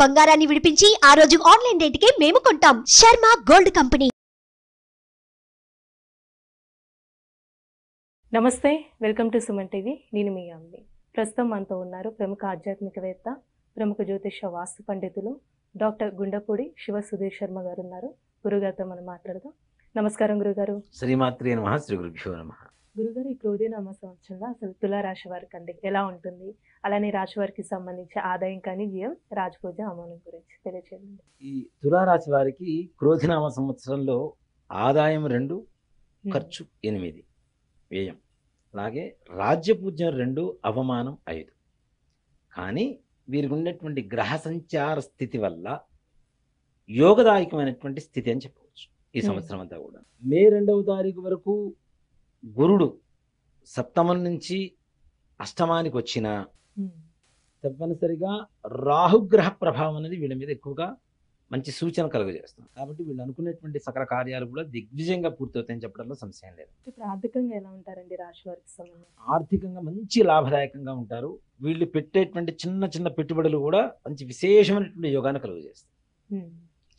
బంగారాన్ని విడిపించి ఆ రోజు ఆన్లైన్ రేటుకే మేము కొంటాం. Sharma gold company. నమస్తే, వెల్కమ్ టు సుమన్ టీవీ. నేను మీ అమ్మి. ప్రస్తుతం మనతో ఉన్నారు ప్రముఖ ఆధ్యాత్మికవేత్త, ప్రముఖ జ్యోతిష వాస్తు పండితులు డాక్టర్ గుండపూడి శివ సుధీర్ శర్మ గారు ఉన్నారు. గురుగారితో మనం మాట్లాడదాం. నమస్కారం గురుగారు. శ్రీమాత్రే నమః, శ్రీ గురుభ్యో నమః. గురుగారు, ఈ క్రోధినామ సంవత్సరంలో అసలు తులారాశి వారికి అండి ఎలా ఉంటుంది, అలానే రాశి వారికి సంబంధించి ఆదాయం కానీ వ్యయం, రాజపూజ అమౌనం గురించి తెలియజేయండి. ఈ తులారాశి వారికి క్రోధినామ సంవత్సరంలో ఆదాయం 2, ఖర్చు 8, వ్యయం. అలాగే రాజ్యపూజ్యం 2, అవమానం 5. కానీ వీరికి ఉన్నటువంటి గ్రహ సంచార స్థితి వల్ల యోగదాయకమైనటువంటి స్థితి అని చెప్పవచ్చు. ఈ సంవత్సరం అంతా కూడా మే 2వ తారీఖు వరకు గురుడు సప్తమం నుంచి అష్టమానికి వచ్చిన తప్పనిసరిగా రాహుగ్రహ ప్రభావం అనేది వీళ్ళ మీద ఎక్కువగా మంచి సూచన కలుగజేస్తుంది. కాబట్టి వీళ్ళు అనుకునేటువంటి సకల కార్యాలు కూడా దిగ్విజయంగా పూర్తవుతాయని చెప్పడంలో సంశయం లేదు. ఇప్పుడు ఆర్థికంగా ఎలా ఉంటారండి రాశి వారికి సంబంధించి? ఆర్థికంగా మంచి లాభదాయకంగా ఉంటారు. వీళ్ళు పెట్టేటువంటి చిన్న చిన్న పెట్టుబడులు కూడా మంచి విశేషమైనటువంటి యోగాన్ని కలుగజేస్తాయి.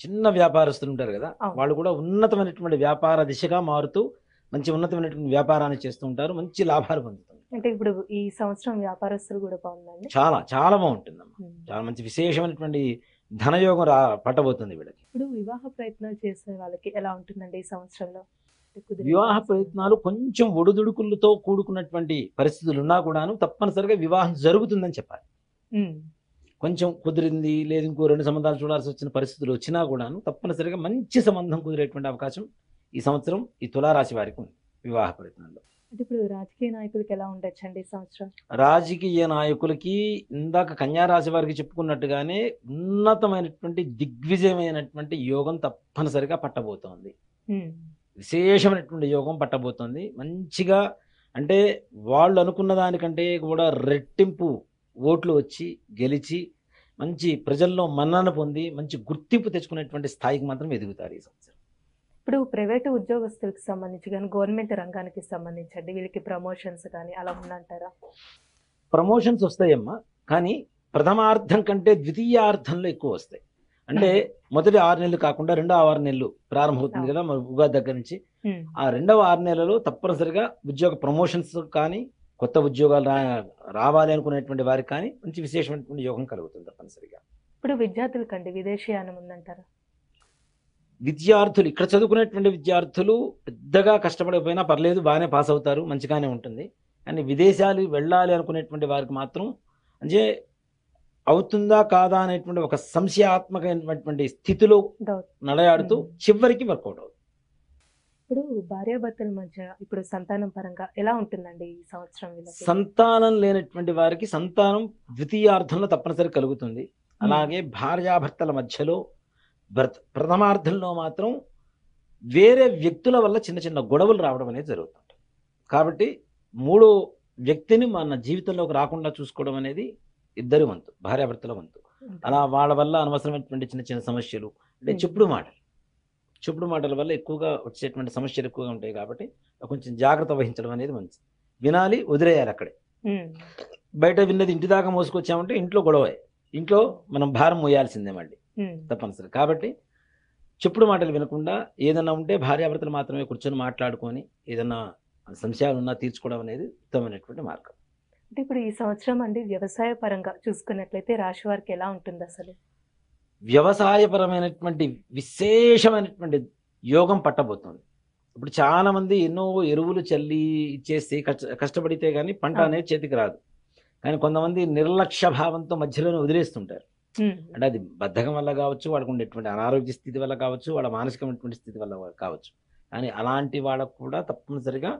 చిన్న వ్యాపారస్తులు ఉంటారు కదా, వాళ్ళు కూడా ఉన్నతమైనటువంటి వ్యాపార దిశగా మారుతూ మంచి ఉన్నతమైనటువంటి వ్యాపారాన్ని చేస్తూ ఉంటారు, మంచి లాభాలు పొందుతారు. అంటే ఇప్పుడు ఈ సంవత్సరం వ్యాపారస్తులు కూడా బాగుందండి. చాలా చాలా బాగుంటుందమ్మా. చాలా మంచి విశేషమైనటువంటి ధనయోగం పట్టబోతుంది వీళ్ళకి. ఇప్పుడు వివాహ ప్రయత్నాలు చేసే వాళ్ళకి ఎలా ఉంటుందండి ఈ సంవత్సరంలో? వివాహ ప్రయత్నాలు కొంచెం ఒడిదుడుకులతో కూడుకున్నటువంటి పరిస్థితులు ఉన్నా కూడాను తప్పనిసరిగా వివాహం జరుగుతుందని చెప్పాలి. కొంచెం కుదిరింది లేదు ఇంకో 2 సంబంధాలు చూడాల్సి వచ్చిన పరిస్థితులు వచ్చినా కూడాను తప్పనిసరిగా మంచి సంబంధం కుదిరేటువంటి అవకాశం ఈ సంవత్సరం ఈ తులారాశి వారికి ఉంది వివాహ ప్రయత్నాల్లో. అంటే ఇప్పుడు రాజకీయ నాయకులకి ఎలా ఉండొచ్చండి ఈ సంవత్సరం? రాజకీయ నాయకులకి ఇందాక కన్యారాశి వారికి చెప్పుకున్నట్టుగానే ఉన్నతమైనటువంటి దిగ్విజయమైనటువంటి యోగం తప్పనిసరిగా పట్టబోతోంది. విశేషమైనటువంటి యోగం పట్టబోతోంది. మంచిగా అంటే వాళ్ళు అనుకున్న దానికంటే కూడా రెట్టింపు ఓట్లు వచ్చి గెలిచి మంచి ప్రజల్లో మన్నన పొంది మంచి గుర్తింపు తెచ్చుకునేటువంటి స్థాయికి మాత్రం ఎదుగుతారు ఈ సంవత్సరం. ఇప్పుడు ప్రైవేటు ఉద్యోగస్తులకు సంబంధించి కానీ గవర్నమెంట్ రంగానికి సంబంధించండి వీళ్ళకి ప్రమోషన్స్ కానీ అలా ఉందంటారా? ప్రమోషన్స్ వస్తాయమ్మా, కానీ ప్రథమార్థం కంటే ద్వితీయార్థంలో ఎక్కువ వస్తాయి. అంటే మొదటి 6 నెలలు కాకుండా రెండో 6 నెలలు ప్రారంభమవుతుంది కదా మన ఉగాది దగ్గర నుంచి. ఆ రెండవ 6 నెలలు తప్పనిసరిగా ఉద్యోగ ప్రమోషన్స్ కానీ కొత్త ఉద్యోగాలు రావాలి అనుకునేటువంటి వారికి కానీ మంచి విశేషమైనటువంటి యోగం కలుగుతుంది తప్పనిసరిగా. ఇప్పుడు విద్యార్థులకండి విదేశీయానం ఉందంటారా? విద్యార్థులు ఇక్కడ చదువుకునేటువంటి విద్యార్థులు పెద్దగా కష్టపడకపోయినా పర్లేదు, బాగానే పాస్ అవుతారు, మంచిగానే ఉంటుంది. కానీ విదేశాలు వెళ్ళాలి అనుకునేటువంటి వారికి మాత్రం అంటే అవుతుందా కాదా అనేటువంటి ఒక సంశయాత్మకమైనటువంటి స్థితిలో నడయాడుతూ చివరికి వర్కౌట్ అవుతుంది. ఇప్పుడు భార్యాభర్తల మధ్య ఇప్పుడు సంతానం పరంగా ఎలా ఉంటుందండి ఈ సంవత్సరం? సంతానం లేనటువంటి వారికి సంతానం ద్వితీయార్థంలో తప్పనిసరి కలుగుతుంది. అలాగే భార్యాభర్తల మధ్యలో ప్రథమార్థంలో మాత్రం వేరే వ్యక్తుల వల్ల చిన్న చిన్న గొడవలు రావడం అనేది జరుగుతుంది. కాబట్టి 3వ వ్యక్తిని మన జీవితంలోకి రాకుండా చూసుకోవడం అనేది ఇద్దరి వంతు, భార్యాభర్తల వంతు. అలా వాళ్ళ వల్ల అనవసరమైనటువంటి చిన్న చిన్న సమస్యలు అంటే చెప్పుడు మాటల వల్ల ఎక్కువగా వచ్చేటువంటి సమస్యలు ఎక్కువగా ఉంటాయి. కాబట్టి కొంచెం జాగ్రత్త వహించడం అనేది మంచిది. వినాలి, వదిలేయాలి అక్కడే. బయట విన్నది ఇంటి దాకా మోసుకొచ్చామంటే ఇంట్లో గొడవ, ఇంట్లో మనం భారం మోయాల్సిందే మళ్ళీ తప్పనిసరి. కాబట్టి చెప్పుడు మాటలు వినకుండా ఏదన్నా ఉంటే భార్యాభర్తలు మాత్రమే కూర్చొని మాట్లాడుకొని ఏదన్నా సంశయాలు ఉన్నా తీర్చుకోవడం అనేది ఉత్తమమైనటువంటి మార్గం. అంటే ఇప్పుడు ఈ సంవత్సరం అండి వ్యవసాయ పరంగా చూసుకున్నట్లయితే రాశి వారికి ఎలా ఉంటుంది అసలు? వ్యవసాయపరమైనటువంటి విశేషమైనటువంటి యోగం పట్టబోతుంది. ఇప్పుడు చాలా మంది ఎన్నో ఎరువులు చల్లి ఇచ్చేసి కష్టపడితే కానీ పంట అనేది చేతికి రాదు. కానీ కొంతమంది నిర్లక్ష్య భావంతో మధ్యలోనే వదిలేస్తుంటారు. అంటే అది బద్ధకం వల్ల కావచ్చు, వాళ్ళకు ఉండేటువంటి అనారోగ్య స్థితి వల్ల కావచ్చు, వాళ్ళ మానసికమైనటువంటి స్థితి వల్ల కావచ్చు. కానీ అలాంటి వాళ్ళకు కూడా తప్పనిసరిగా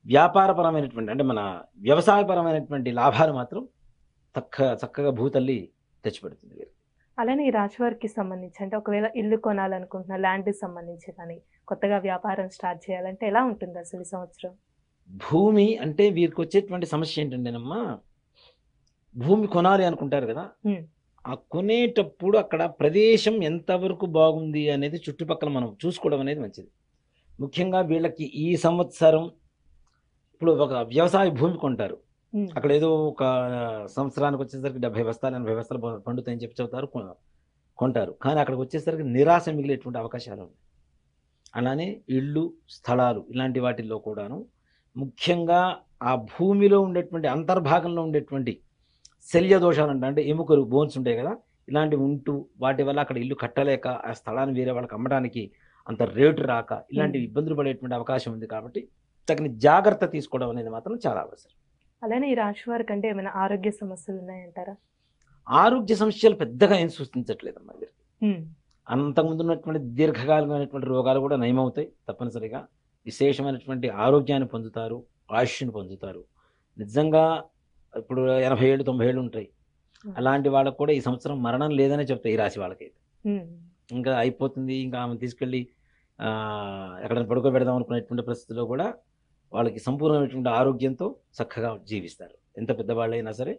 వ్యాపారపరమైనటువంటి అంటే మన వ్యవసాయపరమైనటువంటి లాభాలు మాత్రం చక్కగా భూతల్లి తెచ్చిపెడుతుంది. అలానే ఈ రాశి వారికి సంబంధించి అంటే ఒకవేళ ఇల్లు కొనాలనుకుంటున్న ల్యాండ్కి సంబంధించి కానీ కొత్తగా వ్యాపారం స్టార్ట్ చేయాలంటే ఎలా ఉంటుంది అసలు ఈ సంవత్సరం? భూమి అంటే వీరికి వచ్చేటువంటి సమస్య ఏంటంటేనమ్మా, భూమి కొనాలి అనుకుంటారు కదా, ఆ కొనేటప్పుడు అక్కడ ప్రదేశం ఎంతవరకు బాగుంది అనేది చుట్టుపక్కల మనం చూసుకోవడం అనేది మంచిది. ముఖ్యంగా వీళ్ళకి ఈ సంవత్సరం ఇప్పుడు ఒక వ్యవసాయ భూమి కొంటారు, అక్కడ ఏదో ఒక సంవత్సరానికి వచ్చేసరికి 70 బస్తాలు 80 బస్తాలు పండుతాయని చెప్పి చెబుతారు. కొంటారు. కానీ అక్కడికి వచ్చేసరికి నిరాశ మిగిలేటువంటి అవకాశాలు ఉన్నాయి. అలానే ఇళ్ళు, స్థలాలు ఇలాంటి వాటిల్లో కూడాను ముఖ్యంగా ఆ భూమిలో ఉండేటువంటి అంతర్భాగంలో ఉండేటువంటి శల్య దోషాలు అంటే ఎముకలు, బోన్స్ ఉంటాయి కదా, ఇలాంటివి ఉంటూ వాటి వల్ల అక్కడ ఇల్లు కట్టలేక ఆ స్థలాన్ని వేరే వాళ్ళకి అమ్మడానికి అంత రేటు రాక ఇలాంటివి ఇబ్బందులు పడేటువంటి అవకాశం ఉంది. కాబట్టి తగిన జాగ్రత్త తీసుకోవడం అనేది మాత్రం చాలా అవసరం. అలానే ఈ రాశి వారికి అంటే ఏమైనా ఆరోగ్య సమస్యలు ఉన్నాయంటారా? ఆరోగ్య సమస్యలు పెద్దగా ఏం సూచించట్లేదమ్మా వీరికి. అంతకుముందు ఉన్నటువంటి దీర్ఘకాలికమైనటువంటి రోగాలు కూడా నయమవుతాయి తప్పనిసరిగా. విశేషమైనటువంటి ఆరోగ్యాన్ని పొందుతారు, ఆయుష్ని పొందుతారు. నిజంగా ఇప్పుడు 80 ఏళ్ళు 90 ఏళ్ళు ఉంటాయి. అలాంటి వాళ్ళకు కూడా ఈ సంవత్సరం మరణం లేదనే చెప్తాయి ఈ రాశి వాళ్ళకైతే. ఇంకా అయిపోతుంది, ఇంకా ఆమె తీసుకెళ్ళి ఎక్కడైనా పడుకోబెడదాం అనుకునేటువంటి పరిస్థితుల్లో కూడా వాళ్ళకి సంపూర్ణమైనటువంటి ఆరోగ్యంతో చక్కగా జీవిస్తారు. ఎంత పెద్దవాళ్ళైనా సరే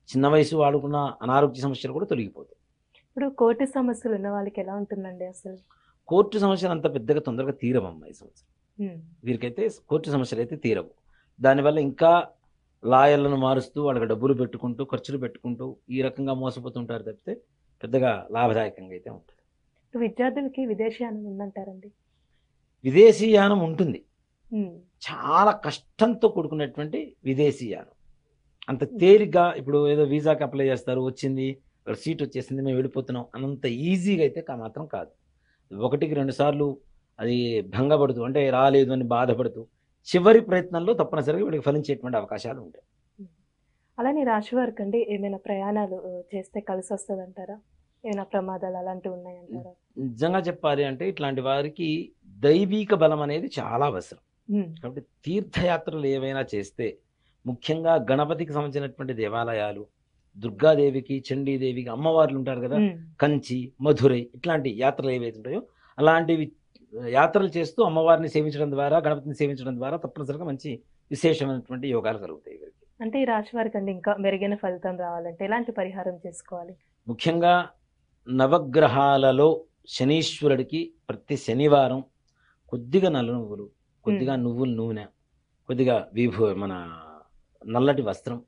చిన్న వయసు వాడుకున్న అనారోగ్య సమస్యలు కూడా తొలగిపోతాయి. ఇప్పుడు కోర్టు సమస్యలు ఉన్న వాళ్ళకి ఎలా ఉంటుందండి అసలు? కోర్టు సమస్యలు అంత పెద్దగా తొందరగా తీరవమ్మా ఈ సంవత్సరం. వీరికైతే కోర్టు సమస్యలు అయితే తీరవు. దానివల్ల ఇంకా లాయర్లను మారుస్తూ వాళ్ళకి డబ్బులు పెట్టుకుంటూ ఖర్చులు పెట్టుకుంటూ ఈ రకంగా మోసపోతుంటారు తప్పితే పెద్దగా లాభదాయకంగా అయితే ఉంటుంది. విద్యార్థులకి విదేశీయానం ఉందంటారండి? విదేశీయానం ఉంటుంది, చాలా కష్టంతో కూడుకున్నటువంటి విదేశీయానం. అంత తేలిగ్గా ఇప్పుడు ఏదో వీసాకి అప్లై చేస్తారు, వచ్చింది అక్కడ సీట్ వచ్చేసింది మేము వెళ్ళిపోతున్నాం అన్నంత ఈజీగా అయితే మాత్రం కాదు. 1కి 2 సార్లు అది భంగపడుతూ అంటే రాలేదు అని బాధపడుతూ చివరి ప్రయత్నంలో తప్పనిసరిగా వీళ్ళకి ఫలించేటువంటి అవకాశాలు ఉంటాయి. అలానే రాశి వారికి అండి ఏమైనా ప్రయాణాలు చేస్తే కలిసి వస్తుంది అంటారా? ఏమైనా ప్రమాదాలు అలాంటివి ఉన్నాయంటారా? నిజంగా చెప్పాలి అంటే ఇట్లాంటి వారికి దైవిక బలం అనేది చాలా అవసరం. కాబట్టి తీర్థయాత్రలు ఏవైనా చేస్తే ముఖ్యంగా గణపతికి సంబంధించినటువంటి దేవాలయాలు, దుర్గాదేవికి, చండీదేవికి అమ్మవార్లు ఉంటారు కదా, కంచి, మధురై ఇట్లాంటి యాత్రలు ఏవైతే ఉంటాయో అలాంటివి యాత్రలు చేస్తూ అమ్మవారిని సేవించడం ద్వారా, గణపతిని సేవించడం ద్వారా తప్పనిసరిగా మంచి విశేషమైనటువంటి యోగాలు కలుగుతాయి. అంటే ఈ రాశి వారికి అండి ఇంకా మెరుగైన ఫలితం రావాలంటే ఎలాంటి పరిహారం చేసుకోవాలి? ముఖ్యంగా నవగ్రహాలలో శనీశ్వరుడికి ప్రతి శనివారం కొద్దిగా నల్ల నువ్వులు, కొద్దిగా నువ్వుల నూనె, కొద్దిగా మన నల్లటి వస్త్రం,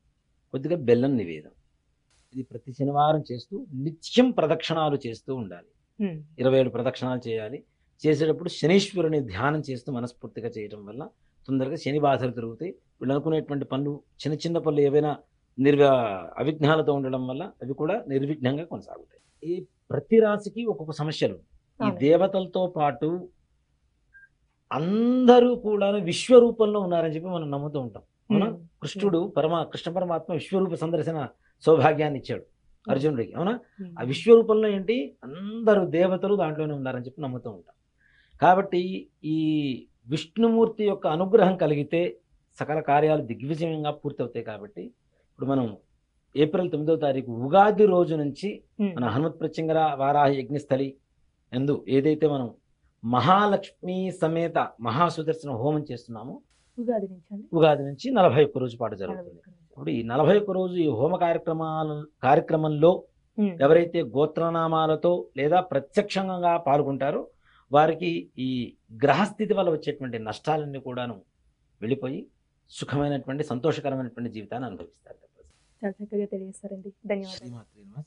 కొద్దిగా బెల్లం నివేదం, ఇది ప్రతి శనివారం చేస్తూ నిత్యం ప్రదక్షిణాలు చేస్తూ ఉండాలి. 27 ప్రదక్షిణాలు చేయాలి. చేసేటప్పుడు శనీశ్వరుని ధ్యానం చేస్తూ మనస్ఫూర్తిగా చేయడం వల్ల తొందరగా శని బాధలు తిరుగుతాయి. వీళ్ళు అనుకునేటువంటి పనులు, చిన్న చిన్న పనులు ఏవైనా అవిఘ్నాలతో ఉండడం వల్ల అవి కూడా నిర్విఘ్నంగా కొనసాగుతాయి. ఈ ప్రతి రాశికి ఒక్కొక్క సమస్యలు. ఈ దేవతలతో పాటు అందరూ కూడా విశ్వరూపంలో ఉన్నారని చెప్పి మనం నమ్ముతూ ఉంటాం. అవునా? కృష్ణ పరమాత్మ విశ్వరూప సందర్శన సౌభాగ్యాన్ని ఇచ్చాడు అర్జునుడికి. అవునా? ఆ విశ్వరూపంలో ఏంటి, అందరూ దేవతలు దాంట్లోనే ఉన్నారని చెప్పి నమ్ముతూ ఉంటాం. కాబట్టి ఈ విష్ణుమూర్తి యొక్క అనుగ్రహం కలిగితే సకల కార్యాలు దిగ్విజయంగా పూర్తవుతాయి. కాబట్టి ఇప్పుడు మనం ఏప్రిల్ 9వ తారీఖు ఉగాది రోజు నుంచి మన హనుమత్ ప్రత్యంగర వారాహ యజ్ఞస్థలి ఎందు ఏదైతే మనం మహాలక్ష్మి సమేత మహాసుదర్శన హోమం చేస్తున్నామో ఉగాది నుంచి 41 రోజు పాటు జరుగుతుంది. ఇప్పుడు ఈ 41 రోజు ఈ హోమ కార్యక్రమంలో ఎవరైతే గోత్రనామాలతో లేదా ప్రత్యక్షంగా పాల్గొంటారో వారికి ఈ గ్రహస్థితి వల్ల వచ్చేటువంటి నష్టాలన్నీ కూడాను వెళ్ళిపోయి సుఖమైనటువంటి సంతోషకరమైనటువంటి జీవితాన్ని అనుభవిస్తారు. చాలా చక్కగా తెలియజేస్తారండి. ధన్యవాదాలు.